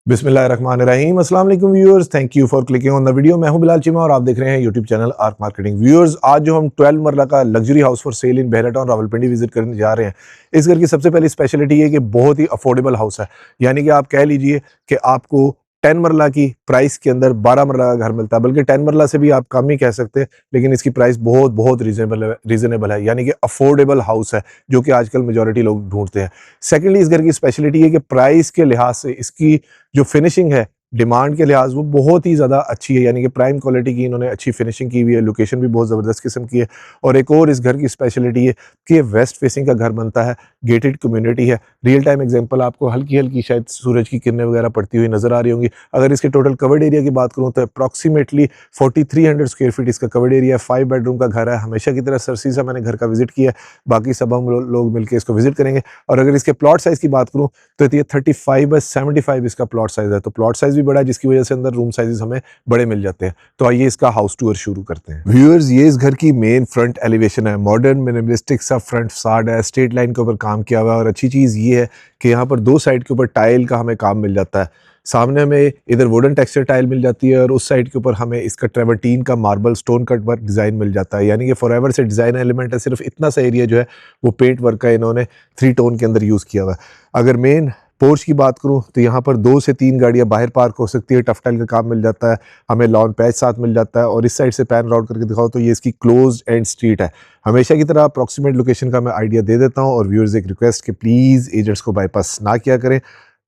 बिस्मिल्लाहिर्रहमानिर्रहीम। अस्सलाम वालेकुम viewers, thank you for clicking on the video. मैं हूं बिलाल चीमा और आप देख रहे हैं YouTube channel arc marketing. Viewers, आज जो हम 12 मरला का लग्जरी हाउस फॉर सेल इन बहरा टाउन रावलपिंडी विजिट करने जा रहे हैं, इस घर की सबसे पहली स्पेशलिटी है कि बहुत ही अफोर्डेबल हाउस है। यानी कि आप कह लीजिए कि आपको 10 मरला की प्राइस के अंदर 12 मरला का घर मिलता है, बल्कि 10 मरला से भी आप कम ही कह सकते हैं, लेकिन इसकी प्राइस बहुत बहुत रीजनेबल है। यानी कि अफोर्डेबल हाउस है, जो कि आजकल मेजॉरिटी लोग ढूंढते हैं। सेकेंडली, इस घर की स्पेशलिटी है कि प्राइस के लिहाज से इसकी जो फिनिशिंग है, डिमांड के लिहाज वो बहुत ही ज़्यादा अच्छी है। यानी कि प्राइम क्वालिटी की इन्होंने अच्छी फिनिशिंग की हुई है, लोकेशन भी बहुत ज़बरदस्त किस्म की है। और एक और इस घर की स्पेशलिटी है कि ये वेस्ट फेसिंग का घर बनता है, गेटेड कम्युनिटी है। रियल टाइम एग्जांपल आपको हल्की हल्की शायद सूरज की किरणें वगैरह पड़ती हुई नजर आ रही होंगी। अगर इसके टोटल कवर्ड एरिया की बात करूँ तो अप्रॉक्सीमेटली 4300 स्क्वायर फीट इसका कवर्ड एरिया है। 5 बेडरूम का घर है। हमेशा की तरह सरसी से मैंने घर का विजिट किया है, बाकी सब हम लोग मिलकर इसको विजिट करेंगे। और अगर इसके प्लॉट साइज की बात करूँ तो ये 35/75 इसका प्लॉट साइज है, तो प्लॉट साइज भी बड़ा है, जिसकी वजह से अंदर रूम साइजेस हमें बड़े मिल जाते हैं। तो आइए इसका हाउस टूर शुरू करते हैं। व्यूअर्स, ये इस घर की मेन फ्रंट एलिवेशन है। मॉडर्न मिनिमलिस्टिक सा फ्रंट फसाड है, स्ट्रेट लाइन के ऊपर काम किया हुआ है। और अच्छी चीज ये है कि यहाँ पर दो साइड के ऊपर टाइल का हमें काम मिल जाता है। सामने हमें इधर वुडन टेक्सचर टाइल मिल जाती है और उस साइड के ऊपर हमें इसका ट्रेवर्टीन का marble stone cut work design मिल जाता है। यानी कि फॉरएवर से डिजाइन एलिमेंट है, सिर्फ इतना सा एरिया जो है वो पेंट वर्क का इन्होंने 3 टोन के अंदर यूज किया हुआ है। अगर मेन पोर्च की बात करूं तो यहाँ पर 2 से 3 गाड़ियां बाहर पार्क हो सकती है। टफ टाइल का काम मिल जाता है, हमें लॉन पैच साथ मिल जाता है। और इस साइड से पैन राउंड करके दिखाओ तो ये इसकी क्लोज एंड स्ट्रीट है। हमेशा की तरह अप्रॉक्सीमेट लोकेशन का मैं आइडिया दे देता हूं और व्यूअर्स एक रिक्वेस्ट कि प्लीज एजेंट्स को बाईपास ना किया करें,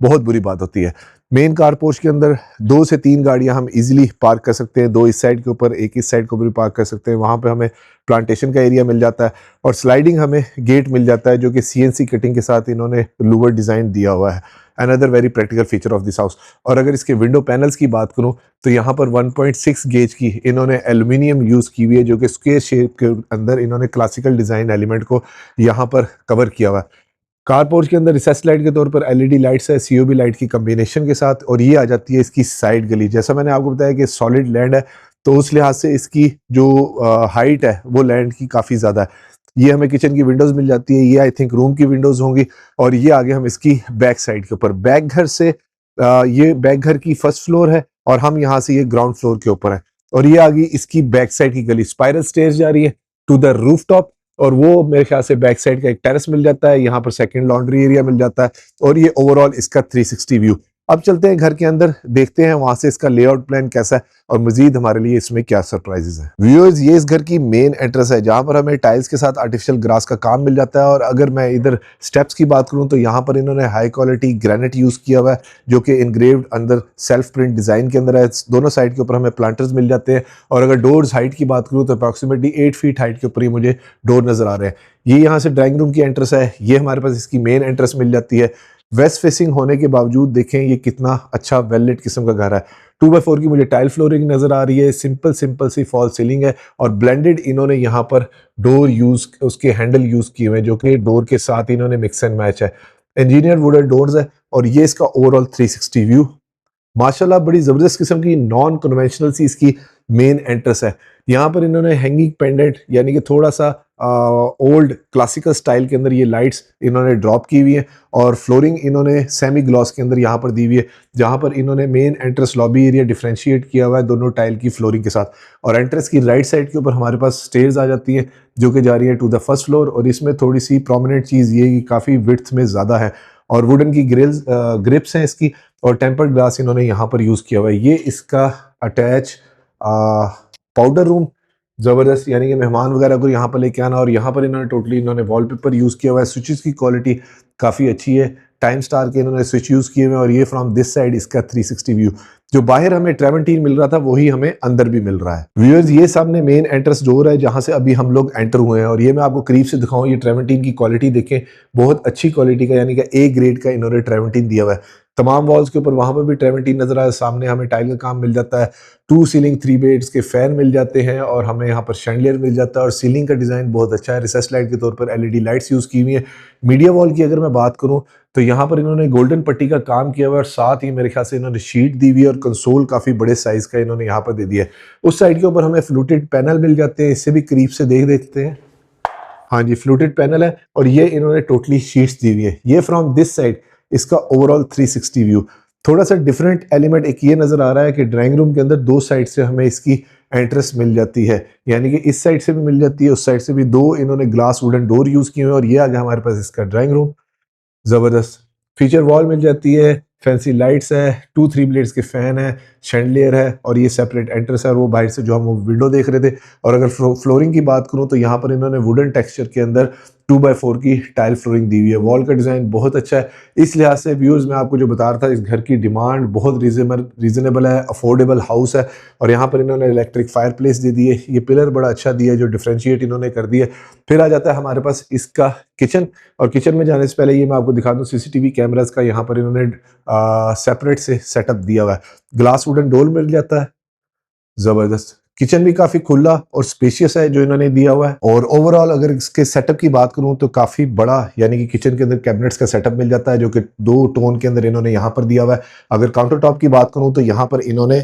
बहुत बुरी बात होती है। मेन कार पोर्च के अंदर 2 से 3 गाड़ियां हम इजीली पार्क कर सकते हैं, 2 इस साइड के ऊपर, एक इस साइड को भी पार्क कर सकते हैं। वहां पे हमें प्लांटेशन का एरिया मिल जाता है और स्लाइडिंग हमें गेट मिल जाता है, जो कि सीएनसी कटिंग के साथ इन्होंने लूवर डिजाइन दिया हुआ है। Another very practical feature of this house. और अगर इसके विंडो पैनल्स की बात करूं तो यहाँ पर 1.6 गेज की इन्होंने एल्यूमिनियम यूज की हुई है, जो कि स्क्वायर शेप के अंदर इन्होंने क्लासिकल डिजाइन एलिमेंट को यहाँ पर कवर किया हुआ है। कारपोर्ट के अंदर रिसेस लाइट के तौर पर एलईडी लाइट्स है, सीओबी लाइट की कॉम्बिनेशन के साथ। और ये आ जाती है इसकी साइड गली। जैसा मैंने आपको बताया कि सॉलिड लैंड है, तो उस लिहाज से इसकी जो हाइट है वो लैंड की काफ़ी ज़्यादा है। ये हमें किचन की विंडोज़ मिल जाती है, ये आई थिंक रूम की विंडोज़ होंगी। और ये आगे हम इसकी बैक साइड के ऊपर, बैक घर से ये बैक घर की फर्स्ट फ्लोर है और हम यहाँ से ये ग्राउंड फ्लोर के ऊपर है। और ये आगे इसकी बैक साइड की गली, स्पाइरल स्टेयर्स जा रही है टू द रूफ टॉप। और वो मेरे ख्याल से बैक साइड का एक टेरेस मिल जाता है, यहाँ पर सेकंड लॉन्ड्री एरिया मिल जाता है। और ये ओवरऑल इसका 360 व्यू। अब चलते हैं घर के अंदर, देखते हैं वहां से इसका लेआउट प्लान कैसा है और मजीद हमारे लिए इसमें क्या सरप्राइजेस है। व्यूअर्स, ये इस घर की मेन एंट्रेंस है, जहां पर हमें टाइल्स के साथ आर्टिफिशियल ग्रास का काम मिल जाता है। और अगर मैं इधर स्टेप्स की बात करूं तो यहाँ पर इन्होंने हाई क्वालिटी ग्रेनाइट यूज किया हुआ है, जो कि इनग्रेव्ड अंदर सेल्फ प्रिंट डिजाइन के अंदर है। दोनों साइड के ऊपर हमें प्लांटर्स मिल जाते हैं। और अगर डोर्स हाइट की बात करूं तो अप्रॉक्सीमेटली 8 फीट हाइट के ऊपर ही मुझे डोर नजर आ रहे हैं। ये यहाँ से ड्राइंग रूम की एंट्रेंस है, ये हमारे पास इसकी मेन एंट्रेंस मिल जाती है। वेस्ट फेसिंग होने के बावजूद देखें ये कितना अच्छा वेल लिट किस्म का घर है। 2x4 की मुझे टाइल फ्लोरिंग नजर आ रही है, सिंपल सिंपल सी फॉल सीलिंग है। और ब्लेंडेड इन्होंने यहाँ पर डोर यूज, उसके हैंडल यूज किए हुए हैं, जो कि डोर के साथ इन्होंने मिक्स एंड मैच है। इंजीनियर वुडन डोर्स है। और ये इसका ओवरऑल 360 व्यू, माशाल्लाह बड़ी जबरदस्त किस्म की नॉन कन्वेंशनल सी इसकी मेन एंट्रेंस है। यहाँ पर इन्होंने हैंगिंग पेंडेंट, यानी कि थोड़ा सा ओल्ड क्लासिकल स्टाइल के अंदर ये लाइट्स इन्होंने ड्रॉप की हुई है। और फ्लोरिंग इन्होंने सेमी ग्लॉस के अंदर यहाँ पर दी हुई है, जहाँ पर इन्होंने main entrance lobby area differentiate किया हुआ है दोनों टाइल की फ्लोरिंग के साथ। और एंट्रेंस की राइट साइड के ऊपर हमारे पास स्टेयर्स आ जाती हैं, जो कि जा रही है टू द फर्स्ट फ्लोर। और इसमें थोड़ी सी प्रोमिनेंट चीज़ ये कि काफ़ी विड्थ में ज़्यादा है और वुडन की ग्रिल्स ग्रिप्स हैं इसकी। और टेम्पर्ड ग्लास इन्होंने यहाँ पर यूज़ किया हुआ है। ये इसका अटैच पाउडर रूम, ज़बरदस्त। यानी कि मेहमान वगैरह को यहाँ पर लेके आना। और यहाँ पर इन्होंने वॉलपेपर यूज़ किया हुआ है। स्विचेस की क्वालिटी काफ़ी अच्छी है, टाइम स्टार के इन्होंने स्विच यूज़ किए हुए हैं। और ये फ्रॉम दिस साइड इसका 360 व्यू, जो बाहर हमें ट्रेवंटीन मिल रहा था वही हमें अंदर भी मिल रहा है। व्यूअर्स, ये सामने मेन एंट्रेंस डोर है, जहाँ से अभी हम लोग एंटर हुए हैं। और ये मैं आपको करीब से दिखाऊं, ये ट्रेवंटीन की क्वालिटी देखें, बहुत अच्छी क्वालिटी का, यानी कि ए ग्रेड का इन्होंने ट्रेवंटीन दिया हुआ है। तमाम वॉल्स के ऊपर वहां पर भी ट्रेवंटीन नजर आया। सामने हमें टाइल का काम मिल जाता है, 2 सीलिंग 3 बेड्स के फैन मिल जाते हैं। और हमें यहाँ पर शैंडलियर मिल जाता है। और सीलिंग का डिजाइन बहुत अच्छा है, रिसेस लाइट के तौर पर एलईडी लाइट्स यूज की हुई है। मीडिया वॉल की अगर मैं बात करूं तो यहाँ पर इन्होंने गोल्डन पट्टी का काम किया हुआ है। और साथ ही मेरे ख्याल से इन्होंने शीट दी हुई है और कंसोल काफी बड़े साइज का इन्होंने यहाँ पर दे दिया है। उस साइड के ऊपर हमें फ्लूटेड पैनल मिल जाते हैं, इससे भी करीब से देख देते हैं। हाँ जी, फ्लूटेड पैनल है। और ये इन्होंने टोटली शीट्स दी हुई है। ये फ्रॉम दिस साइड इसका ओवरऑल 360 व्यू। थोड़ा सा डिफरेंट एलिमेंट एक ये नज़र आ रहा है कि ड्राइंग रूम के अंदर दो साइड से हमें इसकी एंट्रेंस मिल जाती है, यानी कि इस साइड से भी मिल जाती है, उस साइड से भी। दो इन्होंने ग्लास वुडन डोर यूज़ किए हुए हैं और ये आ गया हमारे पास इसका ड्राइंग रूम। ज़बरदस्त फीचर वॉल मिल जाती है, फैंसी लाइट्स है, 2-3 ब्लेड्स के फैन है, शैंडलियर है और ये सेपरेट एंट्रेंस है। और वो बाहर से जो हम वो विंडो देख रहे थे। और अगर फ्लोरिंग की बात करूं तो यहाँ पर इन्होंने वुडन टेक्सचर के अंदर 2x4 की टाइल फ्लोरिंग दी हुई है। वॉल का डिज़ाइन बहुत अच्छा है। इस लिहाज से व्यूअर्स मैं आपको जो बता रहा था, इस घर की डिमांड बहुत रीजनेबल है, अफोर्डेबल हाउस है। और यहाँ पर इन्होंने इलेक्ट्रिक फायर प्लेस दे दी है, ये पिलर बड़ा अच्छा दिया है जो डिफ्रेंशिएट इन्होंने कर दिया है। फिर आ जाता है हमारे पास इसका किचन। और किचन में जाने से पहले ये मैं आपको दिखा दूं, सीसीटीवी कैमरास का यहाँ पर इन्होंने सेपरेट से सेटअप दिया हुआ है। ग्लास वुडन डोर मिल जाता है। जबरदस्त किचन भी काफी खुला और स्पेशियस है जो इन्होंने दिया हुआ है। और ओवरऑल अगर इसके सेटअप की बात करूं तो काफी बड़ा, यानी कि किचन के अंदर कैबिनेट्स का सेटअप मिल जाता है जो कि 2 टोन के अंदर इन्होंने यहाँ पर दिया हुआ है। अगर काउंटर टॉप की बात करूं तो यहाँ पर इन्होंने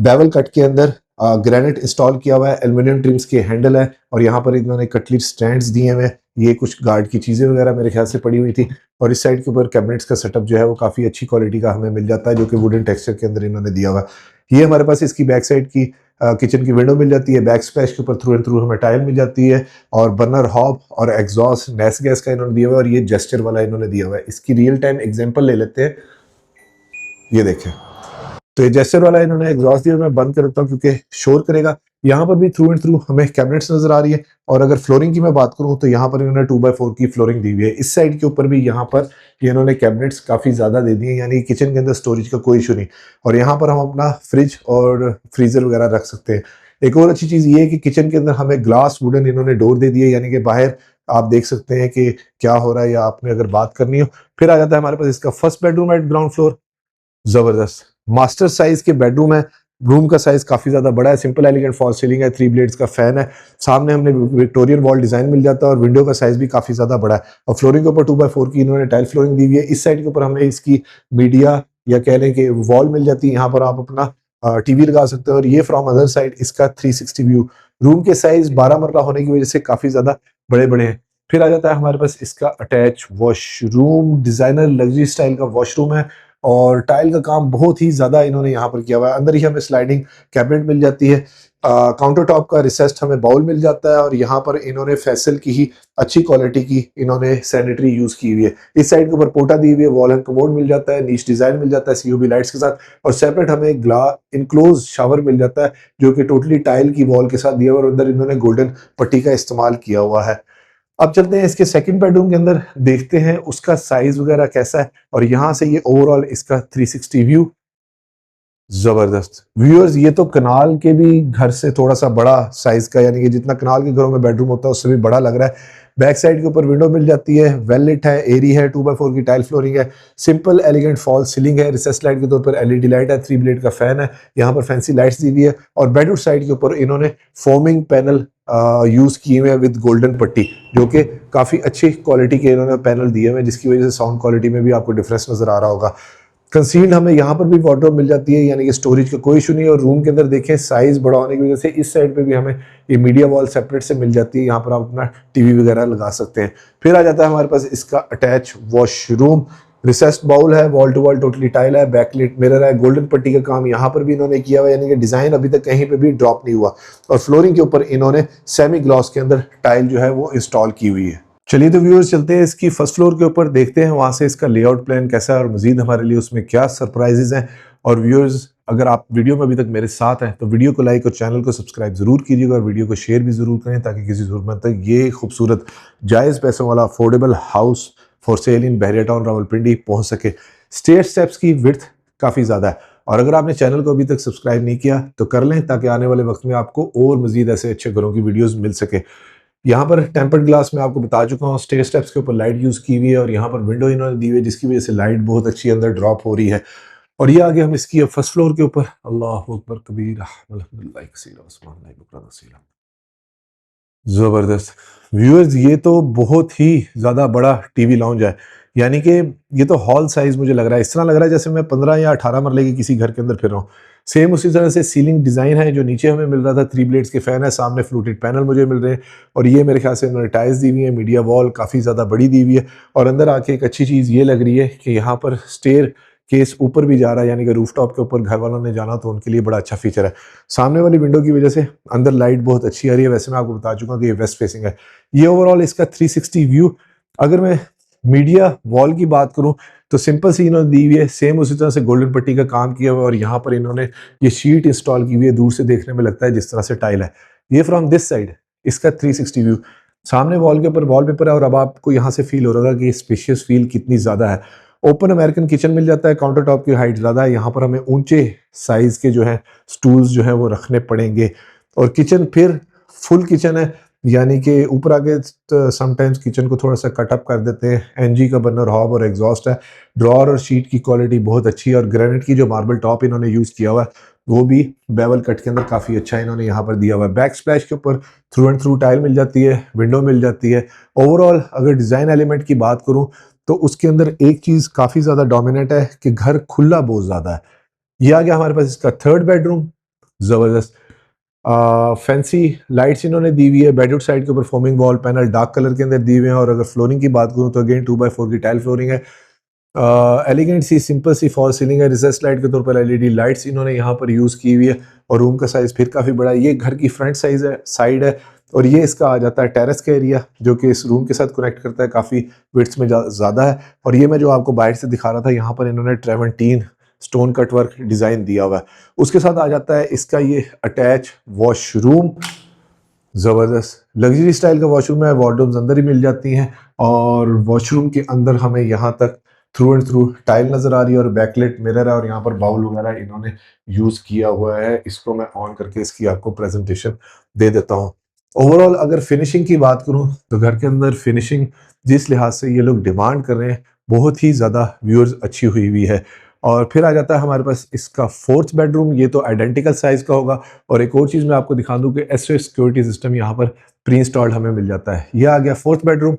बेवल कट के अंदर ग्रेनाइट इंस्टॉल किया हुआ है, एल्यूमिनियम ट्रिम्स के हैंडल है और यहाँ पर इन्होंने कटलेट स्टैंड्स दिए हुए हैं। ये कुछ गार्ड की चीजें वगैरह मेरे ख्याल से पड़ी हुई थी। और इस साइड के ऊपर कैबिनेट्स का सेटअप जो है वो काफी अच्छी क्वालिटी का हमें मिल जाता है जो कि वुडन टेक्सचर के अंदर इन्होंने दिया हुआ है। ये हमारे पास इसकी बैक साइड की किचन की विंडो मिल जाती है। बैक स्प्लैश के ऊपर थ्रू एंड थ्रू हमें टाइल मिल जाती है और बर्नर हॉब और एग्जॉस्ट नेस गैस का इन्होंने दिया हुआ है और ये जेस्चर वाला इन्होंने दिया हुआ है। इसकी रियल टाइम एग्जांपल ले लेते हैं, ये देखें। तो ये जेस्चर वाला इन्होंने एग्जॉस्ट दिया, मैं बंद कर देता हूँ क्योंकि शोर करेगा। यहाँ पर भी थ्रू एंड थ्रू हमें कैबिनेट्स नजर आ रही है। और अगर फ्लोरिंग की मैं बात करूँ तो यहाँ पर इन्होंने 2x4 की फ्लोरिंग दी हुई है। इस साइड के ऊपर भी यहाँ पर ये इन्होंने कैबिनेट्स काफी ज्यादा दे दिए, यानी किचन के अंदर स्टोरेज का कोई इशू नहीं। और यहाँ पर हम अपना फ्रिज और फ्रीजर वगैरह रख सकते हैं। एक और अच्छी चीज ये है कि किचन के अंदर हमें ग्लास वुडन इन्होंने डोर दे दिए, यानी कि बाहर आप देख सकते हैं कि क्या हो रहा है या आपने अगर बात करनी हो। फिर आ जाता है हमारे पास इसका first bedroom eight ground floor. जबरदस्त मास्टर साइज के बेडरूम है। रूम का साइज काफी ज्यादा बड़ा है, सिंपल एलिगेंट फॉल सीलिंग है, 3 ब्लेड्स का फैन है। सामने हमने विक्टोरियन वॉल डिजाइन मिल जाता है और विंडो का साइज भी काफी ज्यादा बड़ा है। और फ्लोरिंग के ऊपर 2x4 की इन्होंने टाइल फ्लोरिंग दी हुई है। इस साइड के ऊपर हमें इसकी मीडिया या कह लें कि वॉल मिल जाती है, यहाँ पर आप अपना टीवी लगा सकते हो। और ये फ्रॉम अदर साइड इसका 360 व्यू। रूम के साइज 12 मरला होने की वजह से काफी ज्यादा बड़े बड़े हैं। फिर आ जाता है हमारे पास इसका attach washroom, designer luxury style का वॉशरूम है और टाइल का काम बहुत ही ज्यादा इन्होंने यहाँ पर किया हुआ है। अंदर ही हमें स्लाइडिंग कैबिनेट मिल जाती है, काउंटर टॉप का रिसेस्ट हमें बाउल मिल जाता है और यहाँ पर इन्होंने फैसल की ही अच्छी क्वालिटी की इन्होंने सैनिटरी यूज की हुई है। इस साइड के ऊपर पोटा दी हुई है, वॉल एंड कमोड मिल जाता है, नीच डिजाइन मिल जाता है सीयूबी लाइट्स के साथ। और सेपरेट हमें इनक्लोज शावर मिल जाता है जो कि टोटली टाइल की वॉल के साथ दिया हुआ है और अंदर इन्होंने गोल्डन पट्टी का इस्तेमाल किया हुआ है। अब चलते हैं इसके सेकंड बेडरूम के अंदर, देखते हैं उसका साइज वगैरह कैसा है। और यहां से ये ओवरऑल इसका 360 व्यू। जबरदस्त व्यूअर्स, ये तो कनाल के भी घर से थोड़ा सा बड़ा साइज का, यानी कि जितना कनाल के घरों में बेडरूम होता है उससे भी बड़ा लग रहा है। बैक साइड के ऊपर विंडो मिल जाती है, वेल लिट है, एरी है, 2x4 की टाइल फ्लोरिंग है, सिंपल एलिगेंट फॉल सीलिंग है, रिसेस लाइट के तौर पर एलईडी लाइट है, 3 ब्लेड का फैन है, यहाँ पर फैंसी लाइट्स दी हुई है। और बेडरूम साइड के ऊपर इन्होंने फोमिंग पैनल यूज किए हुए हैं विद गोल्डन पट्टी, जो कि काफी अच्छी क्वालिटी के इन्होंने पैनल दिए हुए हैं, जिसकी वजह से साउंड क्वालिटी में भी आपको डिफरेंस नजर आ रहा होगा। कंसील्ड हमें यहाँ पर भी वार्डरोब मिल जाती है, यानी कि स्टोरेज का कोई इशू नहीं है। और रूम के अंदर देखें साइज बड़ा होने की वजह से इस साइड पे भी हमें ये मीडिया वॉल सेपरेट से मिल जाती है, यहाँ पर आप अपना टीवी वगैरह लगा सकते हैं। फिर आ जाता है हमारे पास इसका अटैच वॉशरूम, रिसेस्ड बाउल है, wall to wall totally tile है, बैकलिट मिरर है, गोल्डन पट्टी का काम यहाँ पर भी इन्होंने किया हुआ है, यानी कि डिजाइन अभी तक कहीं पे भी ड्रॉप नहीं हुआ। और फ्लोरिंग के ऊपर इन्होंने सेमी ग्लॉस के अंदर टाइल जो है वो इंस्टॉल की हुई है। चलिए तो व्यूअर्स चलते हैं इसकी फर्स्ट फ्लोर के ऊपर, देखते हैं वहां से इसका लेआउट प्लान कैसा है और मजीद हमारे लिए उसमें क्या सरप्राइजेज हैं। और व्यूअर्स, अगर आप वीडियो में अभी तक मेरे साथ हैं तो वीडियो को लाइक और चैनल को सब्सक्राइब जरूर कीजिएगा और वीडियो को शेयर भी जरूर करें ताकि किसी जरूरतमंद तक ये खूबसूरत जायज़ पैसों वाला affordable house for sale in Bahria town Rawalpindi पहुंच सके। स्टेयर स्टेप्स की विड्थ काफ़ी ज़्यादा है और अगर आपने चैनल को अभी तक सब्सक्राइब नहीं किया तो कर लें ताकि आने वाले वक्त में आपको और मजीद ऐसे अच्छे घरों की वीडियोस मिल सके। यहाँ पर टेम्पर्ड ग्लास में आपको बता चुका हूँ, स्टेयर स्टेप्स के ऊपर लाइट यूज की हुई है और यहाँ पर विंडो इन्होंने दी हुई है जिसकी वजह से लाइट बहुत अच्छी अंदर ड्रॉप हो रही है। और ये आगे हम इसकी फर्स्ट फ्लोर के ऊपर, अल्लाह अकबर कबीर अल्हम्दुलिल्लाह कसीरा उस्मान अल्लाह बुकरा नसीरा। जबरदस्त व्यूअर्स, ये तो बहुत ही ज्यादा बड़ा टीवी लाउंज है, यानी कि ये तो हॉल साइज मुझे लग रहा है। इस तरह लग रहा है जैसे मैं 15 या 18 मरले के किसी घर के अंदर फिर रहा हूँ। सेम उसी तरह से सीलिंग डिजाइन है जो नीचे हमें मिल रहा था, 3 ब्लेड्स के फैन है, सामने फ्लूटेड पैनल मुझे मिल रहे हैं और ये मेरे ख्याल से इन्होंने टाइल्स दी हुई है, मीडिया वॉल काफी ज्यादा बड़ी दी हुई है। और अंदर आके एक अच्छी चीज ये लग रही है कि यहाँ पर स्टेयर केस ऊपर भी जा रहा है, यानी कि रूफटॉप के ऊपर घर वालों ने जाना तो उनके लिए बड़ा अच्छा फीचर है। सामने वाली विंडो की वजह से अंदर लाइट बहुत अच्छी आ रही है। वैसे मैं आपको बता चुका कि ये वेस्ट फेसिंग है। ये ओवरऑल इसका 360 व्यू। अगर मैं मीडिया वॉल की बात करूं तो सिंपल सी इन्होंने दी हुई है, सेम उसी तरह से गोल्डन पट्टी का काम किया हुआ है और यहाँ पर इन्होंने ये शीट इंस्टॉल की हुई है। दूर से देखने में लगता है जिस तरह से टाइल है। ये फ्रॉम दिस साइड इसका 360 व्यू। सामने वॉल के ऊपर वॉलपेपर है और अब आपको यहाँ से फील हो रहा है कि स्पेशियस फील कितनी ज्यादा है। ओपन अमेरिकन किचन मिल जाता है, काउंटर टॉप की हाइट ज्यादा है। यहाँ पर हमें ऊंचे साइज के जो है स्टूल्स जो है वो रखने पड़ेंगे। और किचन फिर फुल किचन है, यानी कि ऊपर आगे समटाइम्स किचन को थोड़ा सा कटअप कर देते हैं। एनजी का बर्नर हॉब और एग्जॉस्ट है। ड्रॉर और शीट की क्वालिटी बहुत अच्छी है और ग्रेनाइट की जो मार्बल टॉप इन्होंने यूज किया हुआ है वो भी बेवल कट के अंदर काफी अच्छा इन्होंने यहाँ पर दिया हुआ है। बैक स्प्लैश के ऊपर थ्रू एंड थ्रू टाइल मिल जाती है, विंडो मिल जाती है। ओवरऑल अगर डिजाइन एलिमेंट की बात करूं तो उसके अंदर एक चीज काफी ज्यादा डोमिनेट है कि घर खुला बहुत ज्यादा है। ये आ गया हमारे पास इसका थर्ड बेडरूम। जबरदस्त फैंसी लाइट्स इन्होंने दी हुई है। बेडरूम साइड के ऊपर foaming wall panel dark colour के अंदर दिए हुए हैं। और अगर फ्लोरिंग की बात करूं तो अगेन 2x4 की टाइल फ्लोरिंग है। एलिगेंट सी सिंपल सी फॉल सीलिंग है। रिसेस लाइट के तौर पर एलईडी लाइट्स इन्होंने यहाँ पर यूज की हुई है। और रूम का साइज फिर काफी बड़ा है। ये घर की फ्रंट साइज है, साइड है। और ये इसका आ जाता है टेरेस का एरिया जो कि इस रूम के साथ कनेक्ट करता है, काफी विड्थ में ज्यादा है। और ये मैं जो आपको बाहर से दिखा रहा था, यहाँ पर इन्होंने ट्रेवेंटीन स्टोन कट वर्क डिजाइन दिया हुआ है। उसके साथ आ जाता है इसका ये अटैच वॉशरूम। जबरदस्त लग्जरी स्टाइल का वॉशरूम है। वार्डरोब्स अंदर ही मिल जाती हैं और वॉशरूम के अंदर हमें यहाँ तक थ्रू एंड थ्रू टाइल नजर आ रही है और बैकलेट मिरर है और यहाँ पर बाउल वगैरह इन्होंने यूज किया हुआ है। इसको मैं ऑन करके इसकी आपको प्रेजेंटेशन दे देता हूँ। ओवरऑल अगर फिनिशिंग की बात करूँ तो घर के अंदर फिनिशिंग जिस लिहाज से ये लोग डिमांड कर रहे हैं बहुत ही ज्यादा व्यूअर्स अच्छी हुई हुई है। और फिर आ जाता है हमारे पास इसका फोर्थ बेडरूम। ये तो आइडेंटिकल साइज का होगा। और एक और चीज मैं आपको दिखा दूं कि एसओएस सिक्योरिटी सिस्टम यहाँ पर प्री इंस्टॉल्ड हमें मिल जाता है। ये आ गया फोर्थ बेडरूम।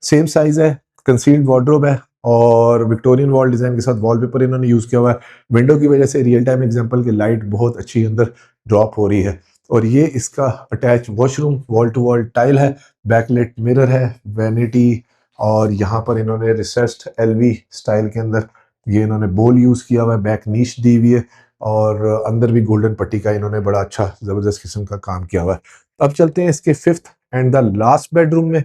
सेम साइज है, कंसील्ड वार्डरोब है और विक्टोरियन वॉल डिजाइन के साथ वॉलपेपर इन्होंने यूज किया हुआ है। विंडो की वजह से रियल टाइम एग्जांपल की लाइट बहुत अच्छी अंदर ड्रॉप हो रही है। और ये इसका attach washroom, wall to wall tile है, बैकलेट मिरर है, वैनिटी। और यहाँ पर इन्होंने रिसेस्ड एलवी स्टाइल के अंदर ये इन्होंने बोल यूज किया हुआ है। बैक नीश दी हुई है और अंदर भी गोल्डन पट्टी का इन्होंने बड़ा अच्छा जबरदस्त किस्म का काम किया हुआ है। अब चलते हैं इसके fifth and the last bedroom में।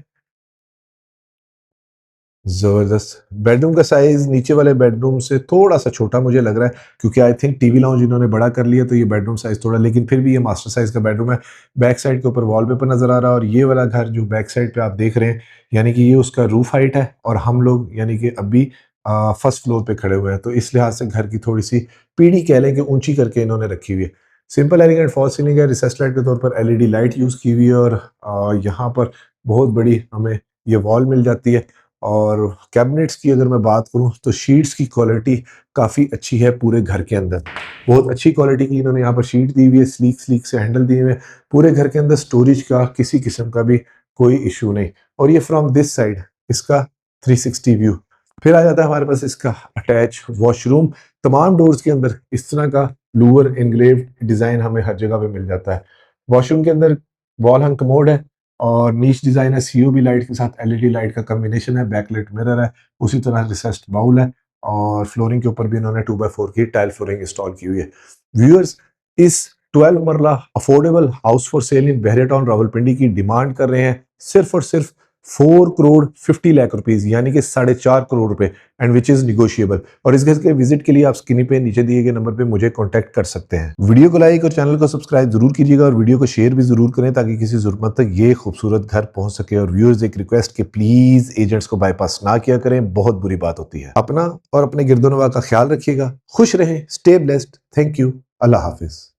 जबरदस्त बेडरूम का साइज नीचे वाले बेडरूम से थोड़ा सा छोटा मुझे लग रहा है क्योंकि आई थिंक टीवी लाउंज इन्होंने बड़ा कर लिया तो ये बेडरूम साइज थोड़ा, लेकिन फिर भी ये मास्टर साइज का बेडरूम है। बैक साइड के ऊपर वॉलपेपर नजर आ रहा है और ये वाला घर जो बैक साइड पे आप देख रहे हैं यानी कि ये उसका रूफ हाइट है और हम लोग यानी कि अभी फर्स्ट फ्लोर पे खड़े हुए हैं। तो इस लिहाज से घर की थोड़ी सी पीढ़ी कह लें कि ऊंची करके इन्होंने रखी हुई है। सिंपल एलिगेंट फॉल सीलिंग है। रिसेस लाइट के तौर पर एलईडी लाइट यूज की हुई है और यहाँ पर बहुत बड़ी हमें ये वॉल मिल जाती है। और कैबिनेट्स की अगर मैं बात करूं तो शीट्स की क्वालिटी काफ़ी अच्छी है। पूरे घर के अंदर बहुत अच्छी क्वालिटी की इन्होंने यहाँ पर शीट दी हुई है, स्लीक स्लीक से हैंडल दिए हुए हैं। पूरे घर के अंदर स्टोरेज का किसी किस्म का भी कोई इशू नहीं। और ये फ्रॉम दिस साइड इसका 360 व्यू। फिर आ जाता है हमारे पास इसका अटैच वॉशरूम। तमाम डोर्स के अंदर इस तरह का लूवर इनग्रेव्ड डिजाइन हमें हर जगह पे मिल जाता है। वॉशरूम के अंदर वॉल हंग कमोड है और नीच डिजाइन है। सीओबी लाइट के साथ एलईडी लाइट का कॉम्बिनेशन है। बैकलाइट मिरर है, उसी तरह रिसेस्ड बाउल है और फ्लोरिंग के ऊपर भी इन्होंने 2x4 की टाइल फ्लोरिंग इंस्टॉल की हुई है। व्यूअर्स, इस 12 मरला affordable house for sale in Bahria town Rawalpindi की डिमांड कर रहे हैं सिर्फ और सिर्फ 4 करोड़ 50 लाख रुपीस, यानी कि 4.5 करोड़ रुपए, एंड विच इज निगोशिएबल। और इस घर के विजिट के लिए आप स्क्रीन पे नीचे दिए गए नंबर पे मुझे कांटेक्ट कर सकते हैं। वीडियो को लाइक और चैनल को सब्सक्राइब जरूर कीजिएगा और वीडियो को शेयर भी जरूर करें ताकि किसी जरूरत तक ये खूबसूरत घर पहुंच सके। और व्यूअर्स, एक रिक्वेस्ट कि प्लीज एजेंट्स को बाईपास ना किया करें, बहुत बुरी बात होती है। अपना और अपने गिरदोनवा का ख्याल रखिएगा। खुश रहें, stay blessed. Thank you. Allah Hafiz.